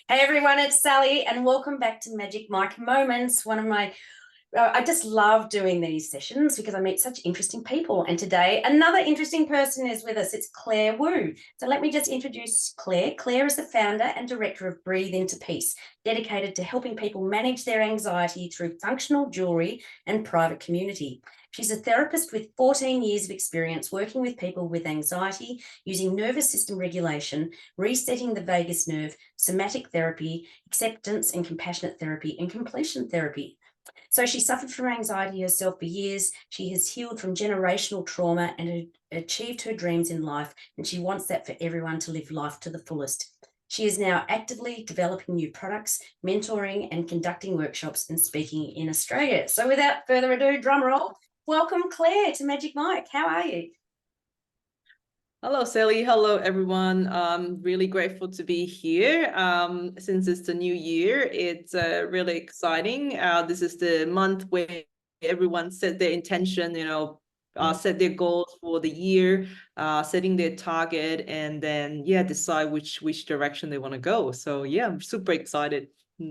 Hey everyone, it's Sally, and welcome back to Magic Mike Moments. I just love doing these sessions because I meet such interesting people. And today, another interesting person is with us. It's Claire Wu. So let me just introduce Claire. Claire is the founder and director of Breathe Into Peace, dedicated to helping people manage their anxiety through functional jewellery and private community. She's a therapist with 14 years of experience working with people with anxiety, using nervous system regulation, resetting the vagus nerve, somatic therapy, acceptance and compassionate therapy, and completion therapy. So she suffered from anxiety herself for years. She has healed from generational trauma and achieved her dreams in life, and she wants that for everyone to live life to the fullest. She is now actively developing new products, mentoring and conducting workshops and speaking in Australia. So without further ado, drum roll, welcome Claire to Magic Mike. How are you? Hello, Sally. Hello, everyone. Really grateful to be here. Since it's the new year, it's really exciting. This is the month where everyone set their intention, set their goals for the year, setting their target, and then, decide which direction they want to go. So, I'm super excited.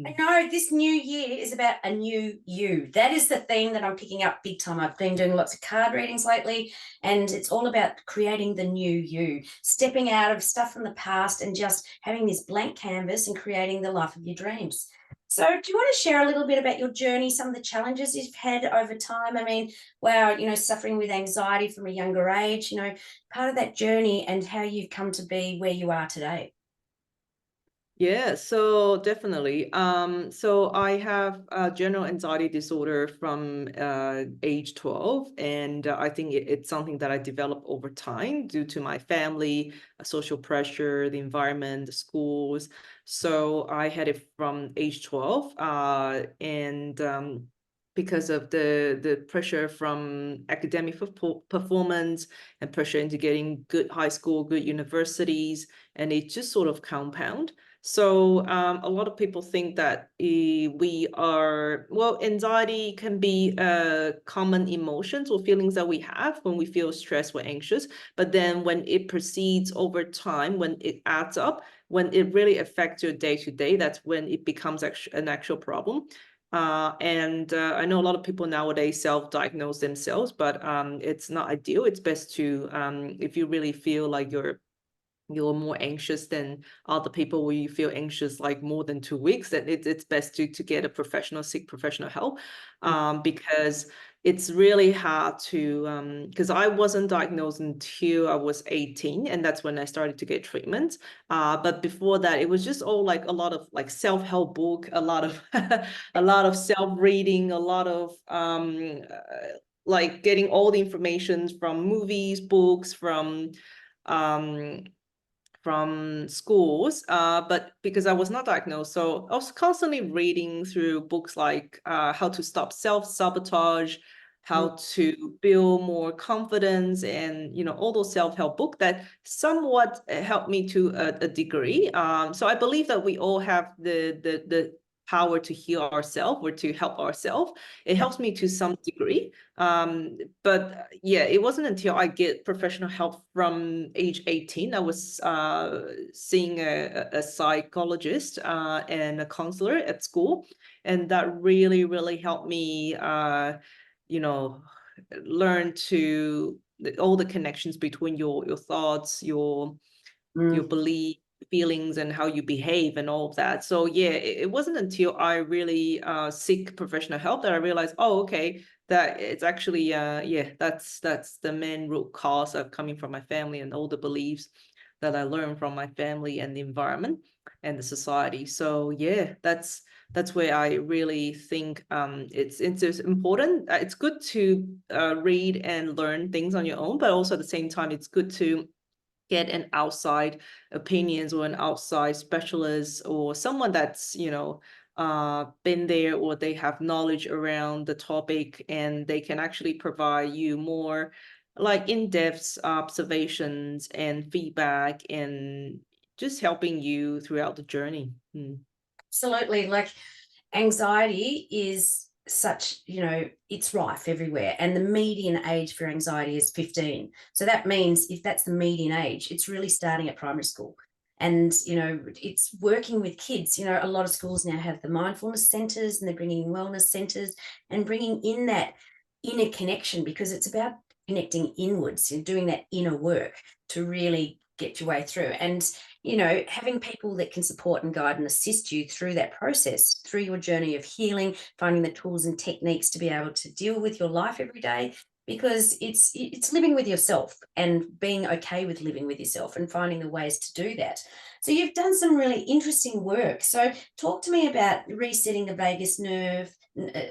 I know this new year is about a new you. That is the theme that I'm picking up big time. I've been doing lots of card readings lately, and it's all about creating the new you, stepping out of stuff from the past and just having this blank canvas and creating the life of your dreams. So do you want to share a little bit about your journey, some of the challenges you've had over time? I mean, wow, suffering with anxiety from a younger age, part of that journey and how you've come to be where you are today. Yeah, so definitely. So I have a general anxiety disorder from age 12, and I think it's something that I developed over time due to my family, social pressure, the environment, the schools. So I had it from age 12, and because of the pressure from academic performance and pressure into getting good high school, good universities, and it just sort of compound. So a lot of people think that anxiety can be common emotions or feelings that we have when we feel stressed or anxious. But then when it proceeds over time, when it adds up, when it really affects your day to day, that's when it becomes an actual problem. And I know a lot of people nowadays self-diagnose themselves, but it's not ideal. It's best to, if you really feel like you're more anxious than other people, where you feel anxious like more than 2 weeks, then it's best to get seek professional help, because it's really hard to because I wasn't diagnosed until I was 18, and that's when I started to get treatment. But before that, it was just all like a lot of like self-help book, a lot of a lot of self-reading, a lot of like getting all the information from movies, books, um from schools, but because I was not diagnosed, so I was constantly reading through books like how to stop self-sabotage, how to build more confidence, and all those self-help books that somewhat helped me to a degree. So I believe that we all have the power to heal ourselves or to help ourselves. It helps me to some degree. But it wasn't until I get professional help from age 18. I was seeing a psychologist and a counselor at school, and that really, really helped me, learn to all the connections between your thoughts, your belief, feelings, and how you behave and all of that. So it wasn't until I really seek professional help that I realized, oh, okay, that it's actually that's the main root cause of coming from my family and all the beliefs that I learned from my family and the environment and the society. So that's where I really think it's just important. It's good to read and learn things on your own, but also at the same time, it's good to get an outside opinions or an outside specialist or someone that's been there, or they have knowledge around the topic, and they can actually provide you more like in-depth observations and feedback, and just helping you throughout the journey. Absolutely. Like anxiety is such, it's rife everywhere. And the median age for anxiety is 15. So that means if that's the median age, it's really starting at primary school. And, you know, it's working with kids. You know, a lot of schools now have the mindfulness centers, and they're bringing in wellness centers and bringing in that inner connection, because it's about connecting inwards and doing that inner work to really get your way through. And, you know, having people that can support and guide and assist you through that process, through your journey of healing, finding the tools and techniques to be able to deal with your life every day, because it's living with yourself and being okay with living with yourself and finding the ways to do that. So you've done some really interesting work. So talk to me about resetting the vagus nerve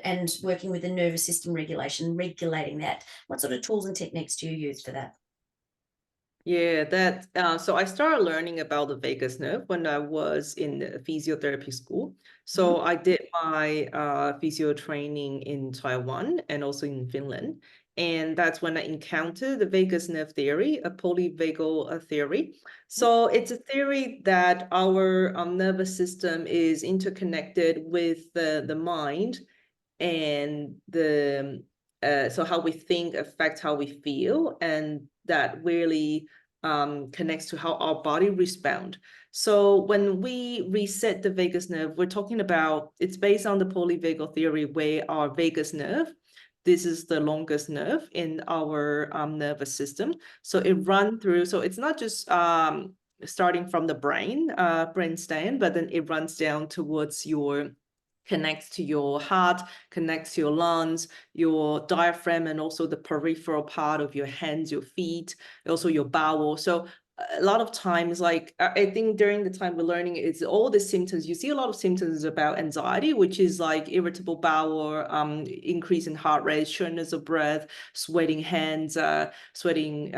and working with the nervous system regulation, regulating that. What sort of tools and techniques do you use for that? Yeah, so I started learning about the vagus nerve when I was in the physiotherapy school. So Mhm. I did my physio training in Taiwan and also in Finland. And that's when I encountered the vagus nerve theory, a polyvagal theory. So it's a theory that our nervous system is interconnected with the mind, and so how we think affects how we feel, and that really connects to how our body respond. So when we reset the vagus nerve, we're talking about, it's based on the polyvagal theory, where our vagus nerve, this is the longest nerve in our nervous system. So it runs through, so it's not just starting from the brainstem, but then it runs down towards connects to your heart, connects to your lungs, your diaphragm, and also the peripheral part of your hands, your feet, also your bowel. So a lot of times, like I think during the time we're learning, it's all the symptoms. You see a lot of symptoms about anxiety, which is like irritable bowel, increase in heart rate, shortness of breath, sweating hands, sweating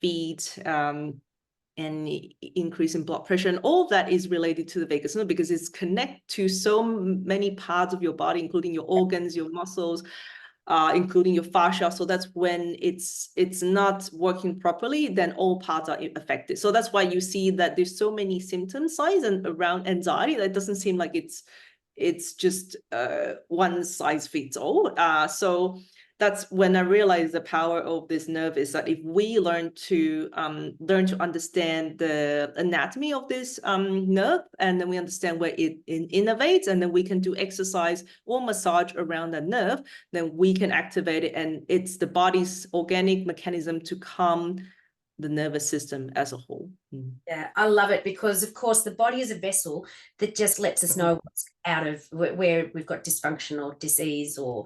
feet, and increase in blood pressure, and all of that is related to the vagus nerve, because it's connected to so many parts of your body, including your organs, your muscles, including your fascia. So that's when it's not working properly, then all parts are affected. So that's why you see that there's so many symptom signs and around anxiety that doesn't seem like it's just one size fits all. So that's when I realized the power of this nerve is that if we learn to understand the anatomy of this nerve, and then we understand where it innervates, and then we can do exercise or massage around the nerve, then we can activate it, and it's the body's organic mechanism to calm the nervous system as a whole. Yeah, I love it, because of course the body is a vessel that just lets us know what's out of where we've got dysfunction or disease or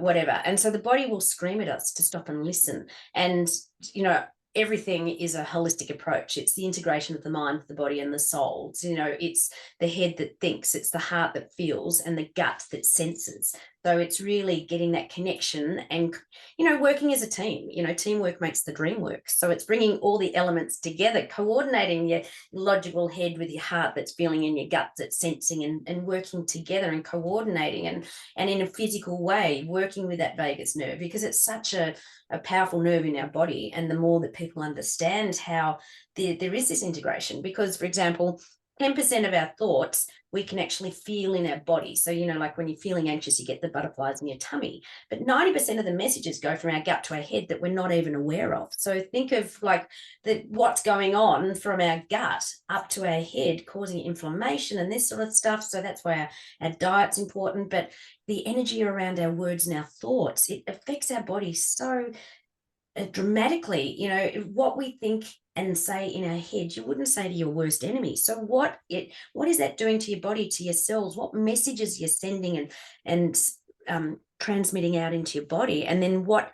whatever. And so the body will scream at us to stop and listen. And, you know, everything is a holistic approach. It's the integration of the mind, the body, and the soul. So, you know, it's the head that thinks, it's the heart that feels, and the gut that senses. So it's really getting that connection and, you know, working as a team. You know, teamwork makes the dream work. So it's bringing all the elements together, coordinating your logical head with your heart that's feeling, and your gut that's sensing, and working together and coordinating, and in a physical way, working with that vagus nerve, because it's such a powerful nerve in our body. And the more that people understand how there is this integration, because, for example, 10% of our thoughts we can actually feel in our body. So, you know, like when you're feeling anxious, you get the butterflies in your tummy. But 90% of the messages go from our gut to our head that we're not even aware of. So think of like what's going on from our gut up to our head, causing inflammation and this sort of stuff. So that's why our diet's important. But the energy around our words and our thoughts, it affects our body so dramatically. You know, what we think and say in our head, you wouldn't say to your worst enemy. So what is that doing to your body, to your cells? What messages you're sending and transmitting out into your body, and then what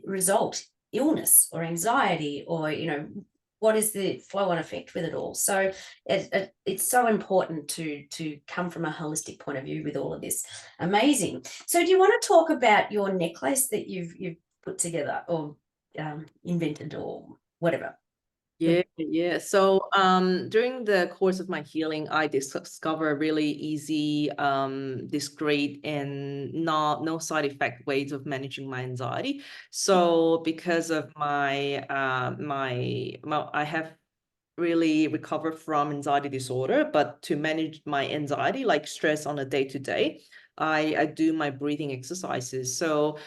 result? Illness or anxiety, or, you know, what is the flow on effect with it all? So it's so important to come from a holistic point of view with all of this. Amazing. So do you want to talk about your necklace that you've put together, or invented, or whatever? Yeah. So during the course of my healing, I discovered really easy, discreet, and no side effect ways of managing my anxiety. So because of I have really recovered from anxiety disorder, but to manage my anxiety, like stress on a day-to-day, I do my breathing exercises. So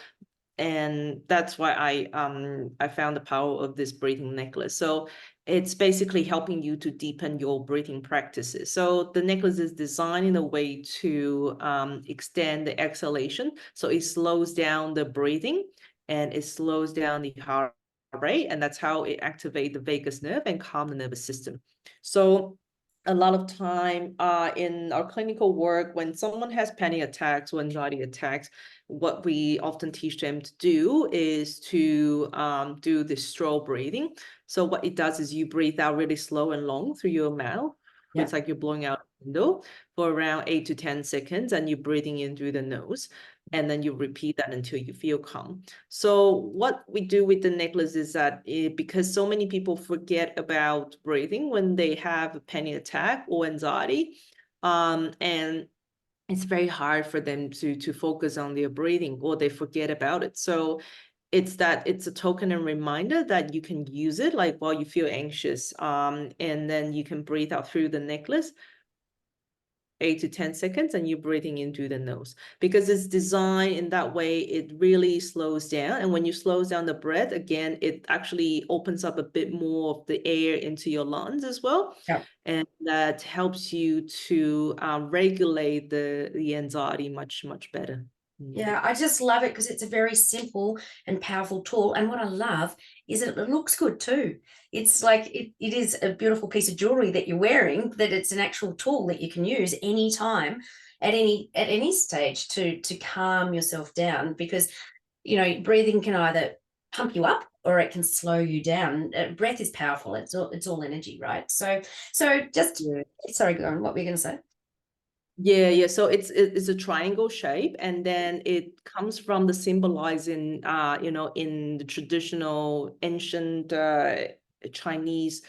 and that's why I found the power of this breathing necklace. So it's basically helping you to deepen your breathing practices. So the necklace is designed in a way to extend the exhalation. So it slows down the breathing and it slows down the heart rate. And that's how it activates the vagus nerve and calm the nervous system. So a lot of time in our clinical work, when someone has panic attacks or anxiety attacks, what we often teach them to do is to do the stroke breathing. So what it does is you breathe out really slow and long through your mouth. Yeah. It's like you're blowing out a window for around 8 to 10 seconds, and you're breathing in through the nose. And then you repeat that until you feel calm. So what we do with the necklace is that because so many people forget about breathing when they have a panic attack or anxiety, and it's very hard for them to focus on their breathing, or they forget about it. So it's a token and reminder that you can use it like while you feel anxious, and then you can breathe out through the necklace 8 to 10 seconds, and you're breathing in through the nose. Because it's designed in that way, it really slows down. And when you slow down the breath, again, it actually opens up a bit more of the air into your lungs as well. Yeah. And that helps you to regulate the anxiety much, much better. Yeah, I just love it because it's a very simple and powerful tool. And what I love is that it looks good too. It's like it is a beautiful piece of jewelry that you're wearing, that it's an actual tool that you can use anytime at any stage to calm yourself down, because breathing can either pump you up or it can slow you down. Breath is powerful. It's all energy, right? So just sorry, go on. What were you going to say? Yeah. So it's a triangle shape, and then it comes from the symbolizing, in the traditional ancient Chinese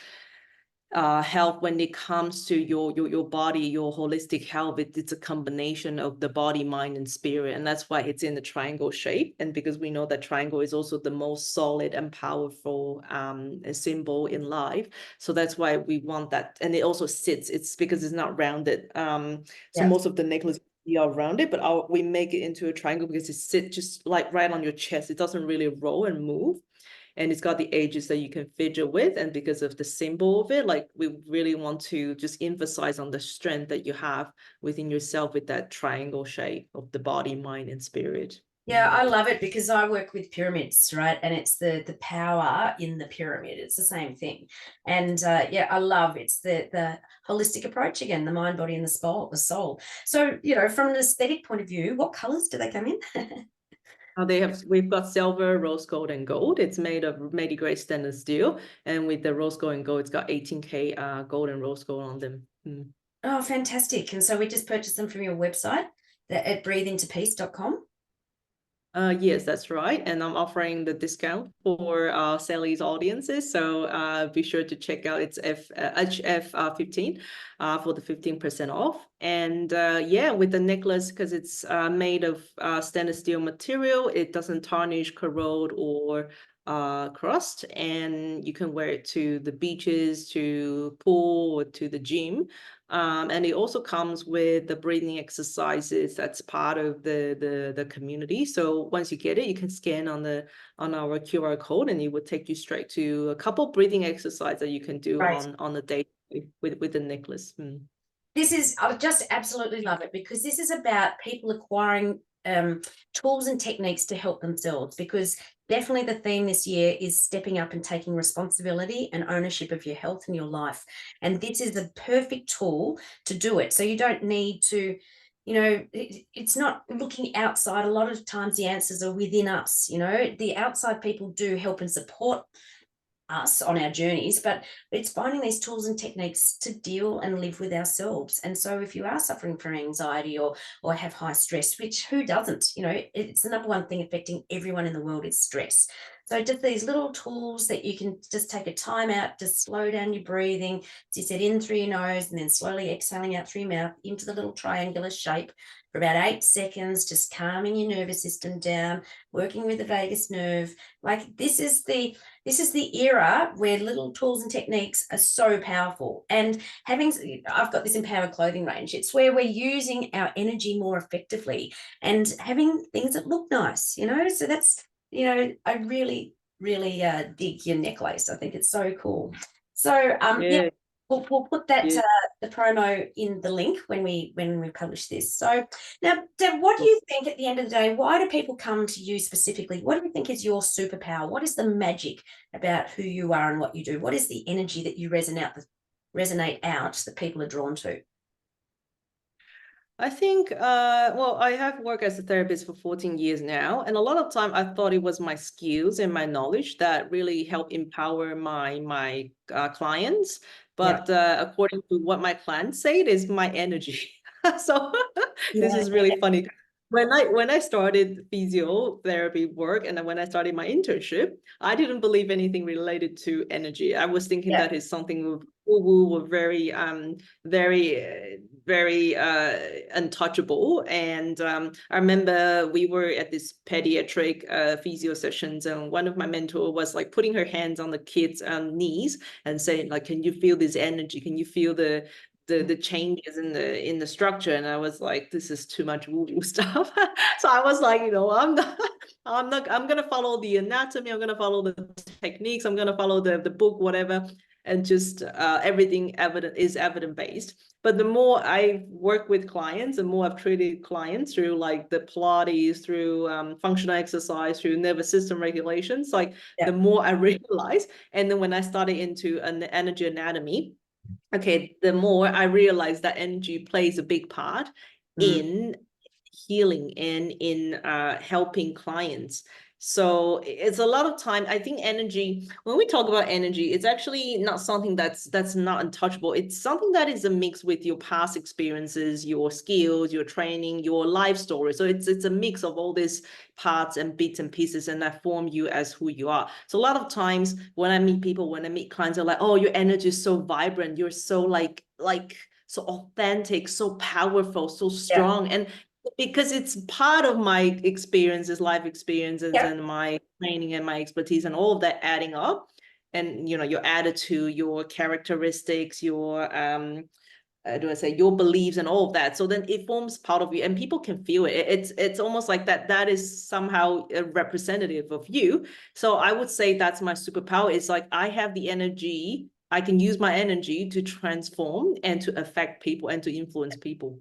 health. When it comes to your body, your holistic health, it's a combination of the body, mind, and spirit, and that's why it's in the triangle shape. And because we know that triangle is also the most solid and powerful symbol in life, so that's why we want that. And it also sits, it's because it's not rounded, so most of the necklace are rounded, but we make it into a triangle because it sits just like right on your chest. It doesn't really roll and move, and it's got the edges that you can fidget with. And because of the symbol of it, like, we really want to just emphasize on the strength that you have within yourself with that triangle shape of the body, mind, and spirit. Yeah, I love it because I work with pyramids, right? And it's the power in the pyramid. It's the same thing. And yeah, I love it's the holistic approach again, the mind, body, and the soul. So, from an aesthetic point of view, what colors do they come in? We've got silver, rose gold, and gold. It's made of medigrade stainless steel, and with the rose gold and gold, it's got 18K gold and rose gold on them. Oh, fantastic. And so we just purchased them from your website at breatheintopeace.com. Yes, that's right. And I'm offering the discount for Sally's audiences. So be sure to check out its HF 15 for the 15% off. And yeah, with the necklace, because it's made of stainless steel material, it doesn't tarnish, corrode, or crust. And you can wear it to the beaches, to pool, or to the gym. And it also comes with the breathing exercises that's part of the community. So once you get it, you can scan on our QR code, and it will take you straight to a couple breathing exercises that you can do on the day with the necklace. I just absolutely love it, because this is about people acquiring tools and techniques to help themselves, because definitely the theme this year is stepping up and taking responsibility and ownership of your health and your life. And this is the perfect tool to do it. So you don't need to, it's not looking outside. A lot of times the answers are within us. The outside people do help and support us on our journeys, but it's finding these tools and techniques to deal and live with ourselves. And so if you are suffering from anxiety or have high stress, which who doesn't, it's the number one thing affecting everyone in the world is stress. So just these little tools that you can just take a time out to slow down your breathing. As you said, in through your nose and then slowly exhaling out through your mouth into the little triangular shape for about 8 seconds, just calming your nervous system down, working with the vagus nerve. Like this is the era where little tools and techniques are so powerful. And I've got this empowered clothing range. It's where we're using our energy more effectively and having things that look nice, so that's I really, really dig your necklace. I think it's so cool. So yeah, Yeah, we'll put that yeah. the promo in the link when we publish this. So now, Deb, what do you think at the end of the day? Why do people come to you specifically? What do you think is your superpower? What is the magic about who you are and what you do? What is the energy that you resonate out that people are drawn to? I think, well, I have worked as a therapist for 14 years now, and a lot of time I thought it was my skills and my knowledge that really help empower my clients. Yeah. But according to what my clients say, it is my energy. So this Yeah. is really funny. When I started physiotherapy work and then when I started my internship, I didn't believe anything related to energy. I was thinking Yeah. that is something woo were very untouchable. And I remember we were at this pediatric physio sessions, and one of my mentor was like putting her hands on the kids' knees and saying like, can you feel this energy? Can you feel the changes in the structure? And I was like, this is too much woo stuff. So I was like, I'm gonna follow the anatomy, I'm gonna follow the techniques, I'm gonna follow the book, whatever, and just everything is evidence based. But the more I work with clients, the more I've treated clients through like the Pilates, through functional exercise, through nervous system regulations, like Yeah. the more I realize. And then when I started into an energy anatomy, okay, the more I realized that energy plays a big part Mm. in healing and in helping clients. So it's a lot of time. I think energy, when we talk about energy, it's actually not something that's not untouchable. It's something that is a mix with your past experiences, your skills, your training, your life story. So it's a mix of all these parts and bits and pieces, and that form you as who you are. So a lot of times when I meet people, when I meet clients, they're like, oh, your energy is so vibrant, you're so like so authentic, so powerful, so Yeah. strong. And because it's part of my experiences, life experiences, Yeah. and my training and my expertise and all of that adding up. And your attitude, your characteristics, your do I say your beliefs and all of that. So then it forms part of you, and people can feel it. It's almost like that is somehow a representative of you. So I would say that's my superpower. It's like I have the energy. I can use my energy to transform and to affect people and to influence people.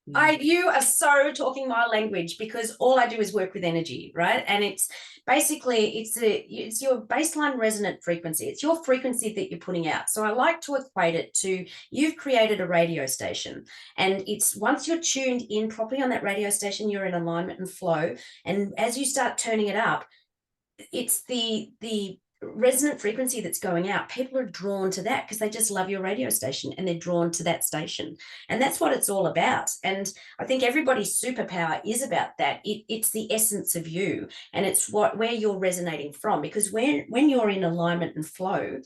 You are so talking my language because all I do is work with energy, right? And it's basically it's your baseline resonant frequency. It's your frequency that you're putting out. So I like to equate it to you've created a radio station, and it's once you're tuned in properly on that radio station, you're in alignment and flow. And as you start turning it up, it's the resonant frequency that's going out. People are drawn to that because they just love your radio station and they're drawn to that station. And that's what it's all about. And I think everybody's superpower is about that. It's the essence of you, and it's where you're resonating from. Because when you're in alignment and flow,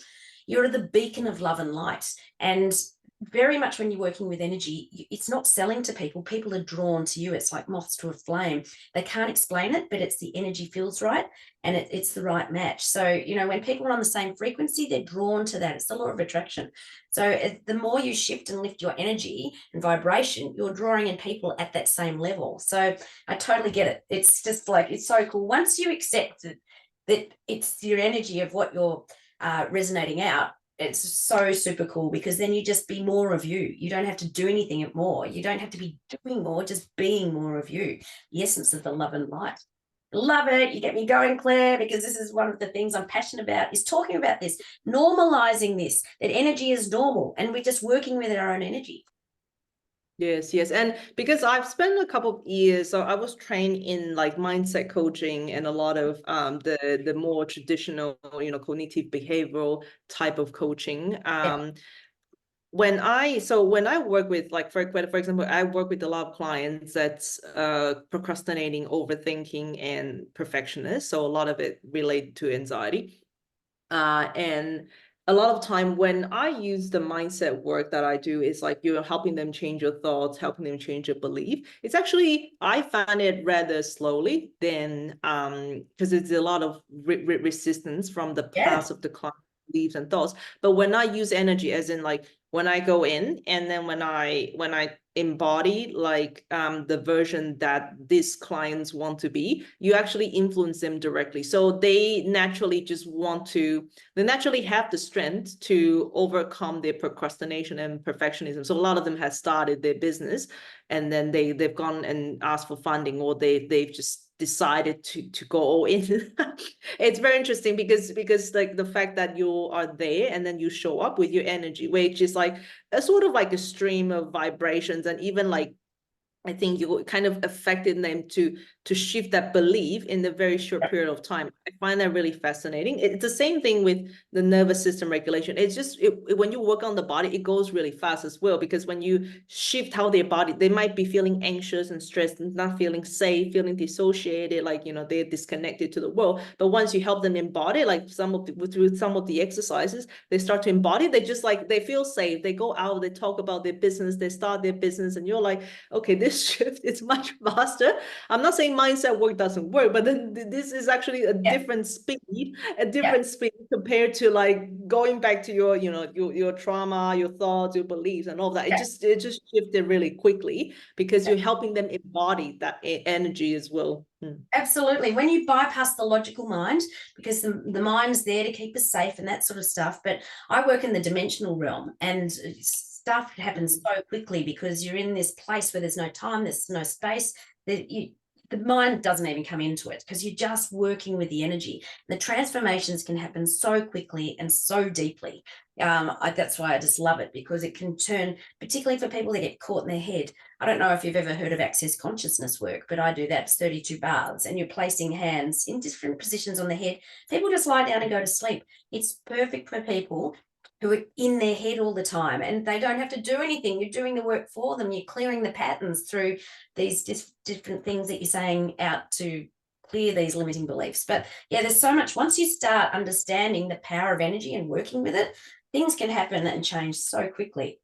you're the beacon of love and light. And very much when you're working with energy, it's not selling to people. People are drawn to you. It's like moths to a flame. They can't explain it, but it's the energy feels right, and it's the right match. So, when people are on the same frequency, they're drawn to that. It's the law of attraction. So the more you shift and lift your energy and vibration, you're drawing in people at that same level. So I totally get it. It's just like, it's so cool. Once you accept that it's your energy of what you're resonating out, it's so super cool, because then you just be more of you. You don't have to do anything more. You don't have to be doing more, just being more of you. The essence of the love and light. Love it. You get me going, Claire, because this is one of the things I'm passionate about, is talking about this, normalizing this, that energy is normal and we're just working with our own energy. Yes, yes. And because I've spent a couple of years, so I was trained in like mindset coaching and a lot of the more traditional, cognitive behavioral type of coaching. Yeah. When I work with, like, for example, I work with a lot of clients that's procrastinating, overthinking, and perfectionist. So a lot of it related to anxiety. And a lot of time when I use the mindset work that I do, is like you're helping them change your thoughts, helping them change your belief. It's actually, I find it rather slowly than because it's a lot of resistance from the Yeah. past of the client beliefs and thoughts. But when I use energy, as in like when I go in and then when I embody like the version that these clients want to be, you actually influence them directly. So they naturally just they naturally have the strength to overcome their procrastination and perfectionism. So a lot of them have started their business and then they've gone and asked for funding, or they've just decided to go all in. It's very interesting because like the fact that you are there and then you show up with your energy, which is like a sort of like a stream of vibrations, and even like I think you kind of affected them to shift that belief in a very short period of time. I find that really fascinating. It's the same thing with the nervous system regulation. It's just when you work on the body, it goes really fast as well, because when you shift how their body, they might be feeling anxious and stressed and not feeling safe, feeling dissociated, like, you know, they're disconnected to the world. But once you help them embody, like with some of the exercises, they start to embody, they just like, they feel safe. They go out, they talk about their business, they start their business, and you're like, okay, this shift is much faster. I'm not saying mindset work doesn't work, but then this is actually a different speed, speed compared to like going back to your, you know, your trauma, your thoughts, your beliefs, and all that. It just shifted really quickly because you're helping them embody that energy as well. Absolutely. When you bypass the logical mind, because the mind's there to keep us safe and that sort of stuff. But I work in the dimensional realm, and stuff happens so quickly because you're in this place where there's no time, there's no space, that the mind doesn't even come into it because you're just working with the energy. The transformations can happen so quickly and so deeply. That's why I just love it, because it can turn, particularly for people that get caught in their head. I don't know if you've ever heard of access consciousness work, but I do that. It's 32 baths, and you're placing hands in different positions on the head. People just lie down and go to sleep. It's perfect for people who are in their head all the time, and they don't have to do anything. You're doing the work for them. You're clearing the patterns through these different things that you're saying out to clear these limiting beliefs. But yeah, there's so much. Once you start understanding the power of energy and working with it, things can happen and change so quickly.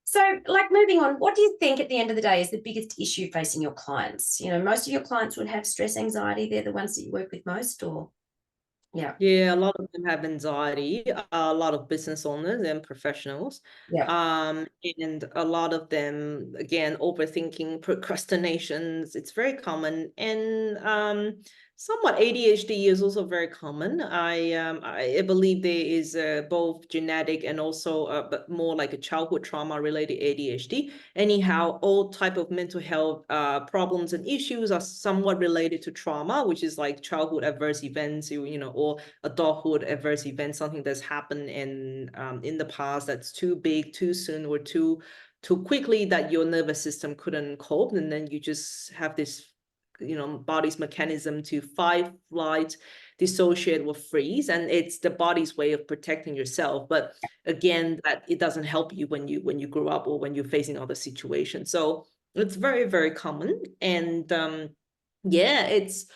So, like, moving on, what do you think at the end of the day is the biggest issue facing your clients? You know, most of your clients would have stress, anxiety. They're the ones that you work with most, or yeah. Yeah, a lot of them have anxiety, a lot of business owners and professionals. Yeah. And a lot of them, again, overthinking, procrastinations, it's very common. And somewhat ADHD is also very common. I believe there is both genetic and also but more like a childhood trauma related ADHD. Anyhow, all type of mental health problems and issues are somewhat related to trauma, which is like childhood adverse events, you know, or adulthood adverse event, something that's happened in the past that's too big, too soon, or too quickly that your nervous system couldn't cope, and then you just have this, you know, body's mechanism to fight, flight, dissociate, or freeze, and it's the body's way of protecting yourself. But again, that it doesn't help you when you grow up or when you're facing other situations. So it's very, very common. And yeah, it's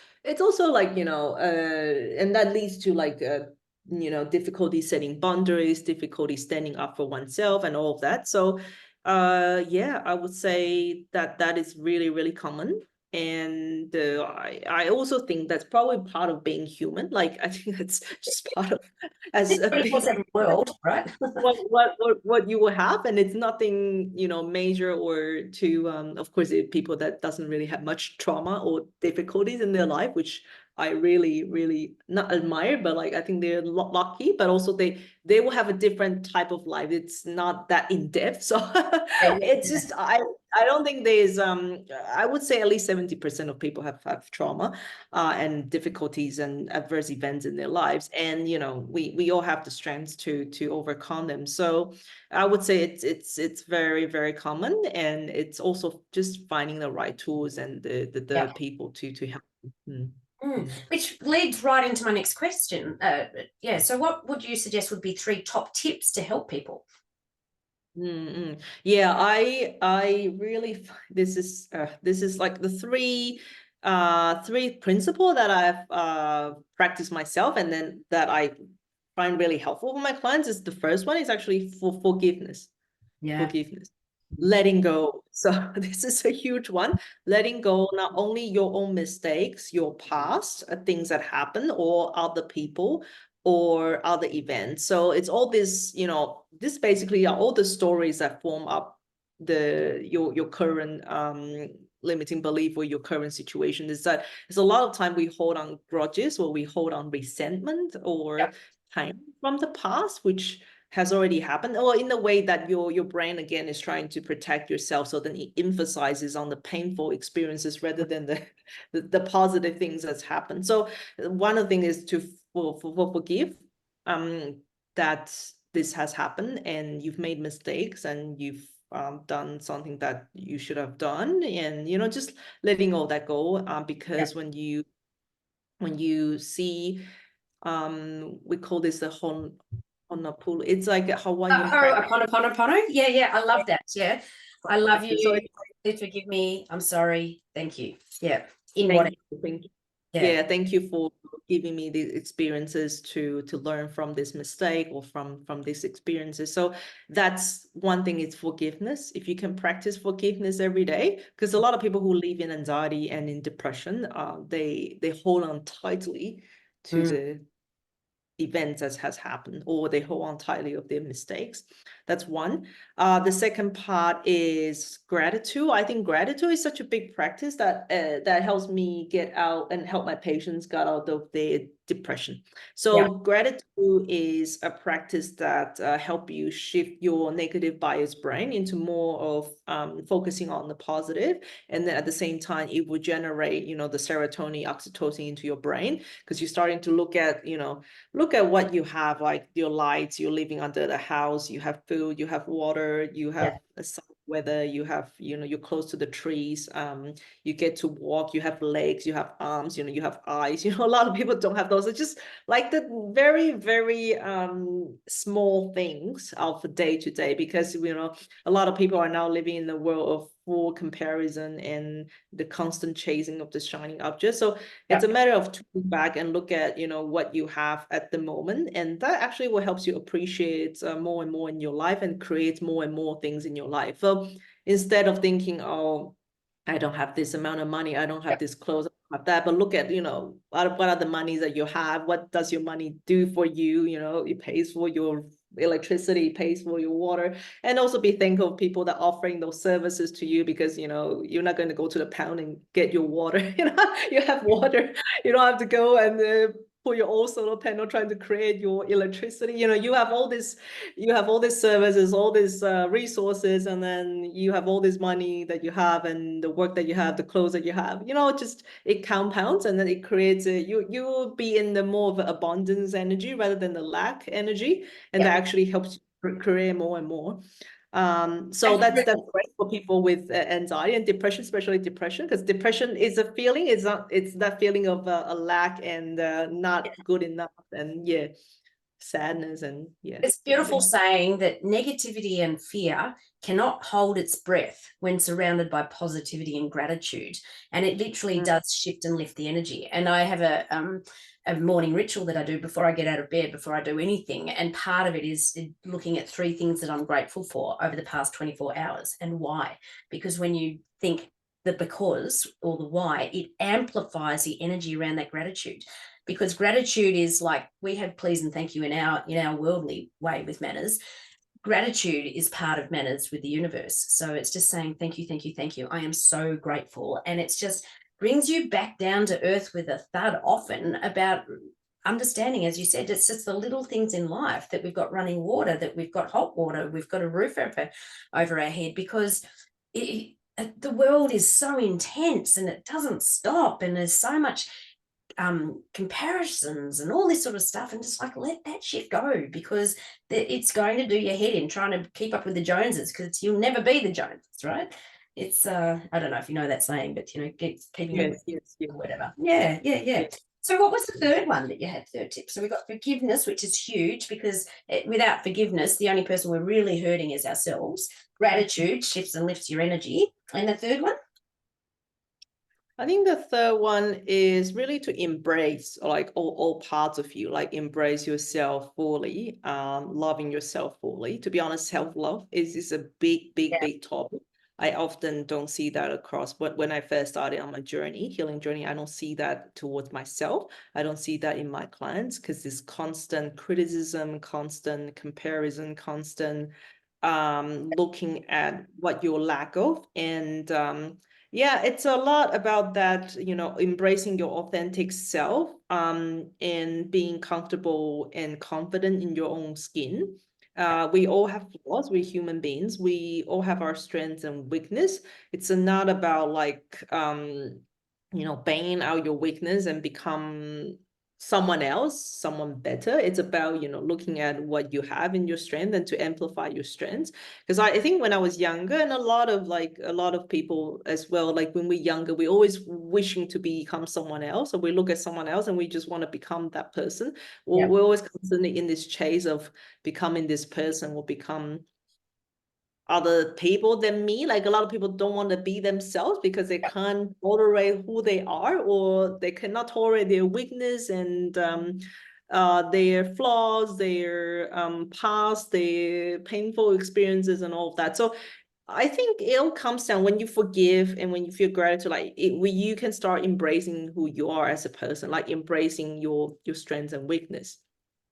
also like, you know, and that leads to like you know, difficulty setting boundaries, difficulty standing up for oneself, and all of that. So yeah, I would say that that is really, really common. And I also think that's probably part of being human. Like, I think that's just part of as a 24/7 world, right? what you will have, and it's nothing, you know, major or too of course people that doesn't really have much trauma or difficulties in their life, which I really, really not admire, but like I think they're lucky, but also they will have a different type of life. It's not that in depth. So it's just I don't think there's I would say at least 70% of people have trauma and difficulties and adverse events in their lives, and you know, we all have the strengths to overcome them. So I would say it's very, very common, and it's also just finding the right tools and the people to help. Yeah. Which leads right into my next question. Yeah, so what would you suggest would be 3 top tips to help people? Yeah, I really this is like the three principle that I've practiced myself, and then that I find really helpful for my clients. Is the first one is actually for forgiveness. Forgiveness, letting go. So this is a huge one. Letting go not only your own mistakes, your past, things that happen, or other people or other events. So it's all this, you know, this basically are all the stories that form up your current limiting belief or your current situation, is that there's a lot of time we hold on grudges, or we hold on resentment or pain from the past, which has already happened, or in a way that your brain again is trying to protect yourself, so then it emphasizes on the painful experiences rather than the positive things that's happened. So one of the things is to forgive that this has happened and you've made mistakes and you've done something that you should have done, and just letting all that go, because when you see, we call this the Honopono. It's like a Hawaiian practice. Honopono. Yeah, I love that. Yeah, I love you. So Please forgive me. I'm sorry. Thank you. Yeah, thank you. Yeah. Thank you for giving me the experiences to learn from this mistake or from these experiences. So that's one thing, is forgiveness. If you can practice forgiveness every day, because a lot of people who live in anxiety and in depression, they hold on tightly to the events as has happened, or they hold on tightly of their mistakes. That's one. The second part is gratitude. I think gratitude is such a big practice that that helps me get out and help my patients get out of their depression. So gratitude is a practice that help you shift your negative bias brain into more of focusing on the positive, and then at the same time it will generate the serotonin, oxytocin into your brain, because you're starting to look at what you have, like your lights, you're living under the house, you have food, you have water, you have a sun weather, you have you're close to the trees, you get to walk, you have legs, you have arms, you have eyes. A lot of people don't have those. It's just like the very, very small things of day to day, because a lot of people are now living in the world of full comparison and the constant chasing of the shining object. So it's a matter of turning back and look at what you have at the moment, and that actually will help you appreciate more and more in your life and create more and more things in your life. So instead of thinking, oh, I don't have this amount of money, I don't have this clothes, I don't have that, but look at what are the monies that you have, what does your money do for you? It pays for your electricity, pays for your water, and also be thankful of people that are offering those services to you, because you're not going to go to the pound and get your water. You have water, you don't have to go and put your own solar panel trying to create your electricity. You have all these services, all these resources, and then you have all this money that you have, and the work that you have, the clothes that you have, just it compounds, and then it creates you will be in the more of an abundance energy rather than the lack energy, and that actually helps you create more and more. So that's great for people with anxiety and depression, especially depression, because depression is a feeling. It's that feeling of a lack and not good enough, and sadness, and It's beautiful saying that negativity and fear cannot hold its breath when surrounded by positivity and gratitude, and it literally does shift and lift the energy. And I have a morning ritual that I do before I get out of bed, before I do anything, and part of it is looking at 3 things that I'm grateful for over the past 24 hours and why. Because when you think the because or the why, it amplifies the energy around that gratitude. Because gratitude is like, we have please and thank you in our worldly way with manners. Gratitude is part of manners with the universe. So it's just saying thank you, thank you, thank you. I am so grateful. And it's just brings you back down to earth with a thud often about understanding, as you said, it's just the little things in life, that we've got running water, that we've got hot water, we've got a roof over our head, because the world is so intense and it doesn't stop, and there's so much comparisons and all this sort of stuff, and just like let that shit go, because it's going to do your head in trying to keep up with the Joneses, because you'll never be the Joneses, right? It's I don't know if you know that saying, but keeping up with whatever. Yeah. So what was the third one that you had, third tip? So we got forgiveness, which is huge, because without forgiveness, the only person we're really hurting is ourselves. Gratitude shifts and lifts your energy. And the third one? I think the third one is really to embrace like all parts of you, like embrace yourself fully, loving yourself fully. To be honest, self-love is a big topic. I often don't see that across, but when I first started on my healing journey, I don't see that towards myself. I don't see that in my clients, because this constant criticism, constant comparison, constant looking at what you're lack of. And yeah, it's a lot about that, embracing your authentic self, and being comfortable and confident in your own skin. We all have flaws. We're human beings. We all have our strengths and weakness. It's not about like banging out your weakness and become someone else, someone better. It's about, looking at what you have in your strength and to amplify your strengths. Because I think when I was younger, and a lot of people as well, like when we're younger, we're always wishing to become someone else. So we look at someone else and we just want to become that person. Or we're always constantly in this chase of becoming this person or become other people than me. Like a lot of people don't want to be themselves because they can't tolerate who they are, or they cannot tolerate their weakness and their flaws, their past, their painful experiences and all of that. So I think it all comes down when you forgive and when you feel gratitude, like when you can start embracing who you are as a person, like embracing your strengths and weakness.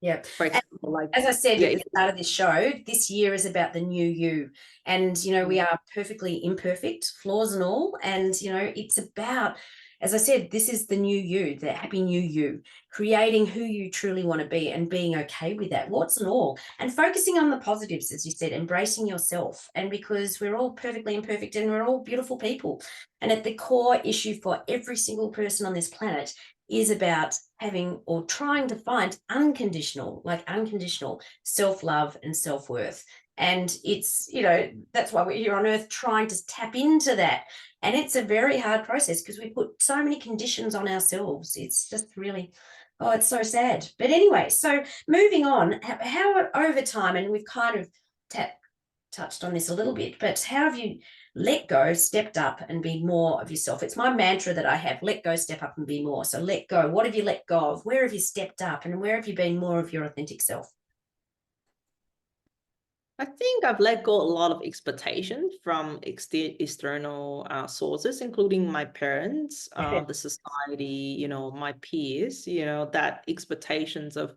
Yeah. For example, like, as I said yeah, at the start of this show, this year is about the new you. And, we are perfectly imperfect, flaws and all. And, it's about, as I said, this is the new you, the happy new you, creating who you truly want to be and being okay with that, warts and all, and focusing on the positives, as you said, embracing yourself. And because we're all perfectly imperfect and we're all beautiful people. And at the core issue for every single person on this planet is about having or trying to find unconditional self-love and self-worth. And it's, that's why we're here on earth trying to tap into that. And it's a very hard process because we put so many conditions on ourselves. It's just really, oh, it's so sad. But anyway, so moving on, how over time, and we've kind of touched on this a little bit, but how have you let go, stepped up, and be more of yourself? It's my mantra that I have: let go, step up, and be more. So let go. What have you let go of? Where have you stepped up, and where have you been more of your authentic self? I think I've let go a lot of expectations from external sources, including my parents, the society, my peers, that expectations of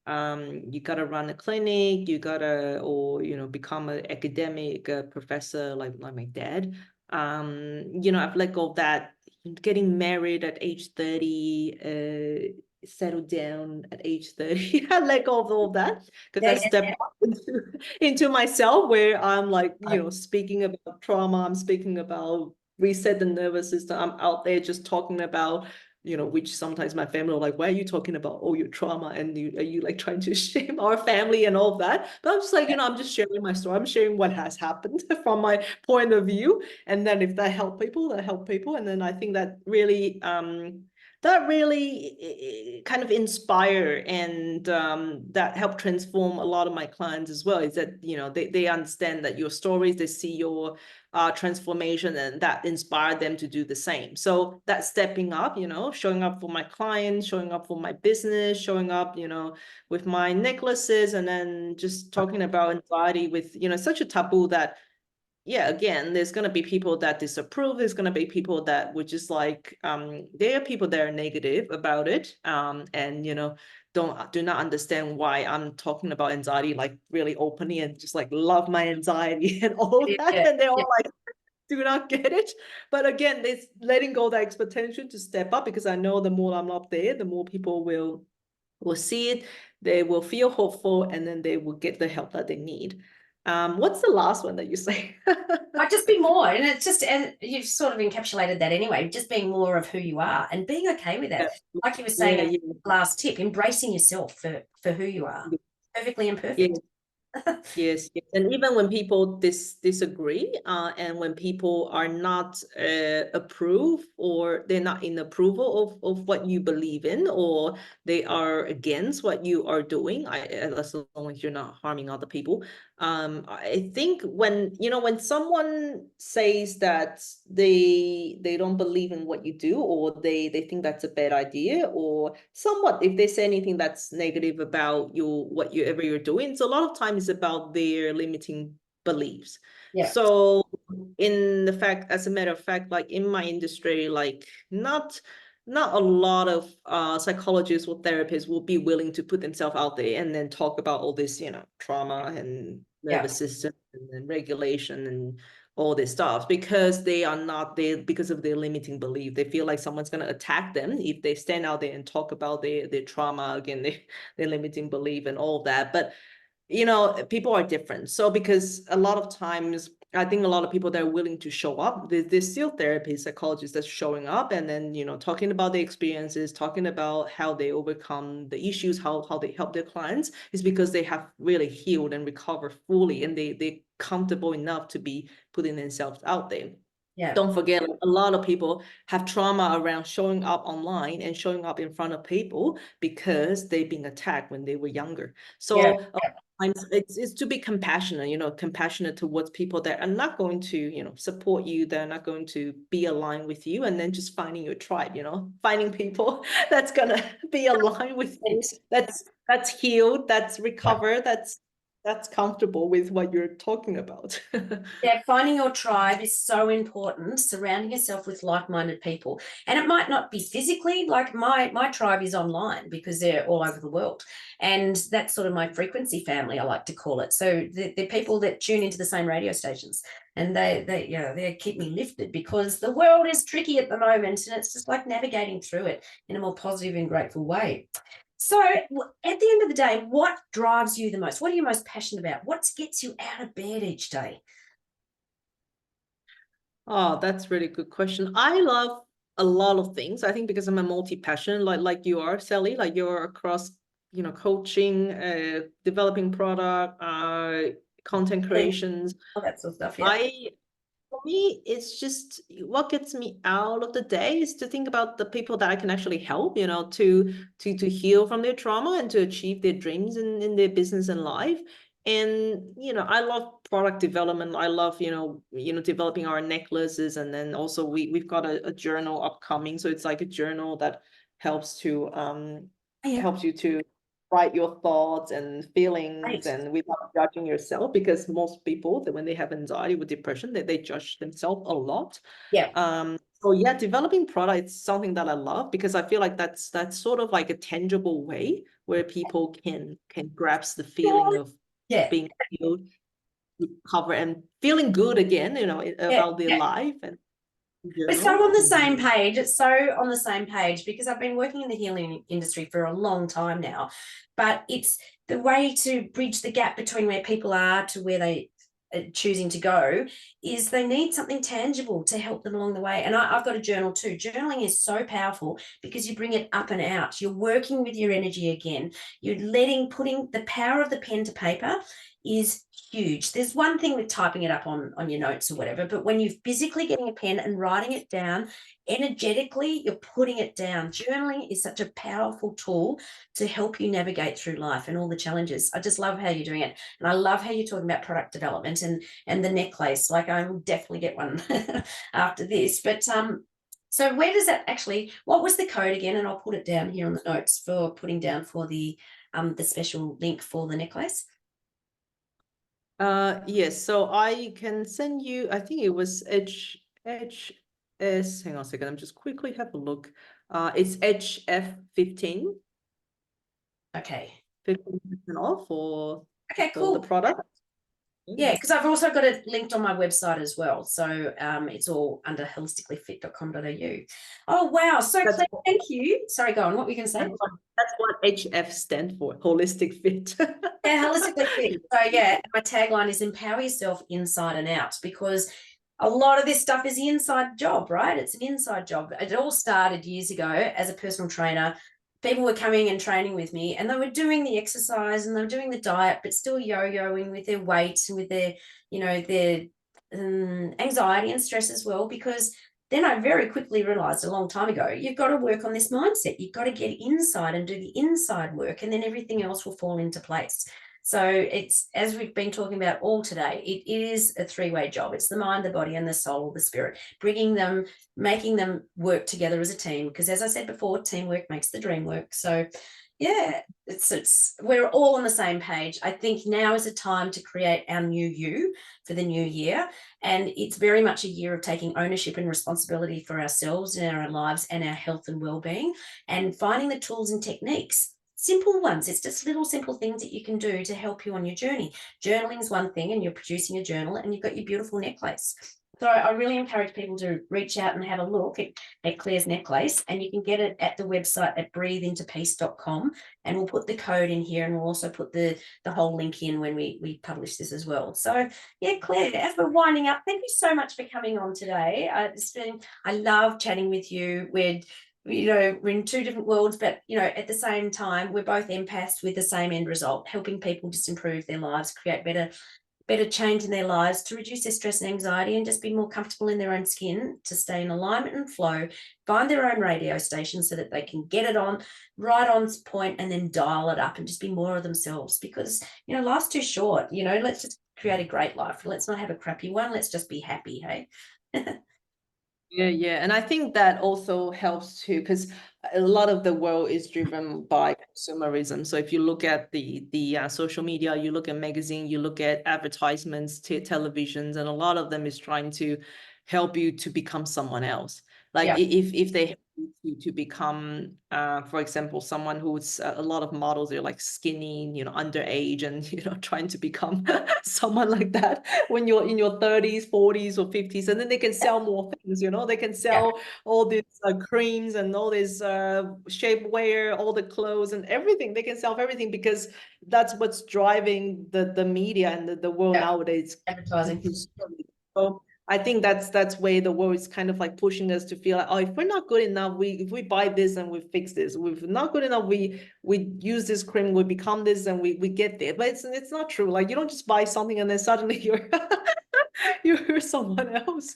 you gotta run a clinic, you gotta, or become an academic professor like my dad. I've let go of that. Getting married at age 30, settled down at age 30. I let go of all that because I stepped up into myself, where I'm like, speaking about trauma, I'm speaking about reset the nervous system. I'm out there just talking about, which sometimes my family are like, why are you talking about all your trauma? And are you like trying to shame our family and all of that? But I'm just like, I'm just sharing my story. I'm sharing what has happened from my point of view. And then if that help people, that help people. And then I think that really kind of inspire and that help transform a lot of my clients as well, is that they understand that your stories, they see your transformation, and that inspire them to do the same. So that stepping up, showing up for my clients, showing up for my business, showing up with my necklaces, and then just talking about anxiety with such a taboo that, yeah, again, there's going to be people that disapprove. There's going to be people that would just like, there are people that are negative about it, and do not understand why I'm talking about anxiety like really openly and just like love my anxiety and all that, and they're all like, do not get it. But again, it's letting go of that expectation to step up, because I know the more I'm up there, the more people will see it, they will feel hopeful, and then they will get the help that they need. What's the last one that you say? Might just be more, and it's just, and you've sort of encapsulated that anyway, just being more of who you are and being okay with that. Like you were saying, last tip, embracing yourself for who you are, perfectly imperfect. Yes, yes. And even when people disagree, and when people are not approve, or they're not in approval of what you believe in, or they are against what you are doing, as long as you're not harming other people. I think when someone says that they don't believe in what you do, or they think that's a bad idea, or somewhat if they say anything that's negative about whatever you're doing, so a lot of times it's about their limiting beliefs. So as a matter of fact, like in my industry, like not a lot of psychologists or therapists will be willing to put themselves out there and then talk about all this trauma and nervous system and regulation and all this stuff, because they are not there because of their limiting belief. They feel like someone's going to attack them if they stand out there and talk about their trauma, again, their limiting belief and all of that. But you know, people are different. So because a lot of times, I think a lot of people that are willing to show up, there's still therapists, psychologists that's showing up and then, you know, talking about their experiences, talking about how they overcome the issues, how they help their clients, is because they have really healed and recovered fully, and they're comfortable enough to be putting themselves out there. Yeah. Don't forget, a lot of people have trauma around showing up online and showing up in front of people because they've been attacked when they were younger. So it's to be compassionate, you know, compassionate towards people that are not going to, you know, support you, they're not going to be aligned with you, and then just finding your tribe, you know, finding people that's gonna be aligned with you, that's healed, that's recovered, that's comfortable with what you're talking about. Yeah, finding your tribe is so important, surrounding yourself with like-minded people. And it might not be physically, like my tribe is online because they're all over the world. And that's sort of my frequency family, I like to call it. So they're people that tune into the same radio stations, and they keep me lifted, because the world is tricky at the moment, and it's just like navigating through it in a more positive and grateful way. So at the end of the day, what drives you the most? What are you most passionate about? What gets you out of bed each day? Oh, that's really good question. I love a lot of things. I think because I'm a multi-passion, like you are, Sally, like you're across, you know, coaching, developing product, content creations. All that sort of stuff, yeah. For me, it's just what gets me out of the day is to think about the people that I can actually help, you know, to heal from their trauma and to achieve their dreams in their business and life. And, you know, I love product development. I love, developing our necklaces. And then also we've got a journal upcoming. So it's like a journal that helps to helps you to write your thoughts and feelings, Right. and without judging yourself, because most people that when they have anxiety or depression, they judge themselves a lot. Yeah. So yeah, developing product is something that I love, because I feel like that's sort of like a tangible way where people can grasp the feeling of Yeah. being healed, recover, and feeling good again, you know, Yeah. about their Yeah. life and We're so journal. on the same page. It's so on the same page, because I've been working in the healing industry for a long time now. But it's the way to bridge the gap between where people are to where they are choosing to go, is they need something tangible to help them along the way. And I've got a journal too. Journaling is so powerful because you bring it up and out. You're working with your energy again. You're putting the power of the pen to paper is huge. There's one thing with typing it up on your notes or whatever, but when you're physically getting a pen and writing it down, energetically, you're putting it down. Journaling is such a powerful tool to help you navigate through life and all the challenges. I just love how you're doing it. And I love how you're talking about product development and the necklace. Like, I will definitely get one after this. But so where does that actually, what was the code again? And I'll put it down here on the notes for putting down for the special link for the necklace. Yes, so I can send you, I think it was HS, hang on a second, I'm just quickly have a look. It's HF15, Okay. 15% off for Okay, the cool. product. Yeah, because I've also got it linked on my website as well. So it's all under holisticallyfit.com.au. Oh, wow. So That's Claire, what, thank you. Sorry, go on. What were you going to say? that's what HF stand for, holistic fit. Yeah, holistically fit. So yeah, my tagline is empower yourself inside and out, because a lot of this stuff is the inside job, right? It's an inside job. It all started years ago as a personal trainer. People were coming and training with me, and they were doing the exercise and they were doing the diet, but still yo-yoing with their weight and with their, their anxiety and stress as well. Because then I very quickly realized a long time ago, you've got to work on this mindset. You've got to get inside and do the inside work, and then everything else will fall into place. So it's, as we've been talking about all today, it is a three-way job. It's the mind, the body, and the soul, the spirit, bringing them, making them work together as a team. Because as I said before, teamwork makes the dream work. So yeah, it's we're all on the same page. I think now is a time to create our new you for the new year. And it's very much a year of taking ownership and responsibility for ourselves and our lives and our health and well-being, and finding the tools and techniques simple ones. It's just little simple things that you can do to help you on your journey. Journaling's one thing, and you're producing a journal, and you've got your beautiful necklace. So I really encourage people to reach out and have a look at Claire's necklace, and you can get it at the website at breatheintopeace.com, and we'll put the code in here, and we'll also put the whole link in when we publish this as well. So yeah, Claire, as we're winding up, thank you so much for coming on today. I love chatting with you. We're in two different worlds, but at the same time, we're both empaths with the same end result, helping people just improve their lives, create better change in their lives, to reduce their stress and anxiety, and just be more comfortable in their own skin, to stay in alignment and flow, find their own radio station so that they can get it on right on point, and then dial it up and just be more of themselves, because life's too short. Let's just create a great life. Let's not have a crappy one. Let's just be happy. Hey. Yeah. And I think that also helps too, because a lot of the world is driven by consumerism. So if you look at the social media, you look at magazine, you look at advertisements, televisions, and a lot of them is trying to help you to become someone else. Like Yeah. if they help you to become, for example, someone who's a lot of models, they're like skinny, underage, and trying to become someone like that when you're in your 30s, 40s, or 50s, and then they can sell more things. They can sell all these creams and all this shapewear, all the clothes and everything. They can sell everything because that's what's driving the media and the world nowadays. Advertising. So I think that's where the world is kind of like pushing us to feel like, oh, if we're not good enough, if we buy this and we fix this. If we're not good enough, we use this cream, we become this, and we get there. But it's not true. Like, you don't just buy something and then suddenly you're someone else.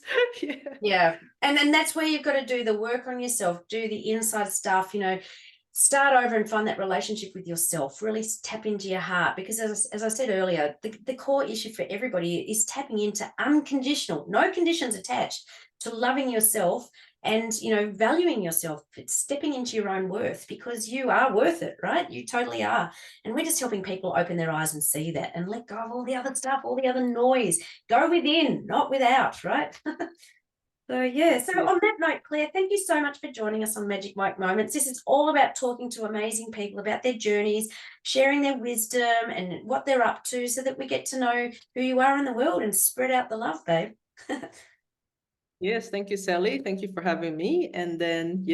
Yeah. And then that's where you've got to do the work on yourself, do the inside stuff, start over and find that relationship with yourself, really tap into your heart, because as I said earlier, the core issue for everybody is tapping into unconditional, no conditions attached, to loving yourself and valuing yourself. It's stepping into your own worth, because you are worth it, right? You totally are. And we're just helping people open their eyes and see that, and let go of all the other stuff, all the other noise. Go within, not without, right? So on that note, Claire, thank you so much for joining us on Magic Mike Moments. This is all about talking to amazing people about their journeys, sharing their wisdom and what they're up to, so that we get to know who you are in the world and spread out the love, babe. Yes, thank you, Sally. Thank you for having me. And then,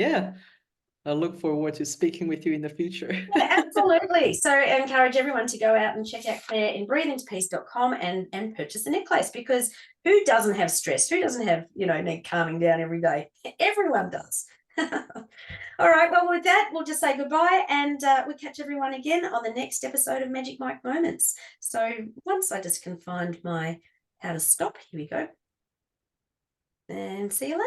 I look forward to speaking with you in the future. Yeah, absolutely. So I encourage everyone to go out and check out Claire in breatheintopeace.com and purchase a necklace, because who doesn't have stress? Who doesn't have, need calming down every day? Everyone does. All right. Well, with that, we'll just say goodbye, and we'll catch everyone again on the next episode of Magic Mike Moments. So once I just can find my how to stop, here we go. And see you later.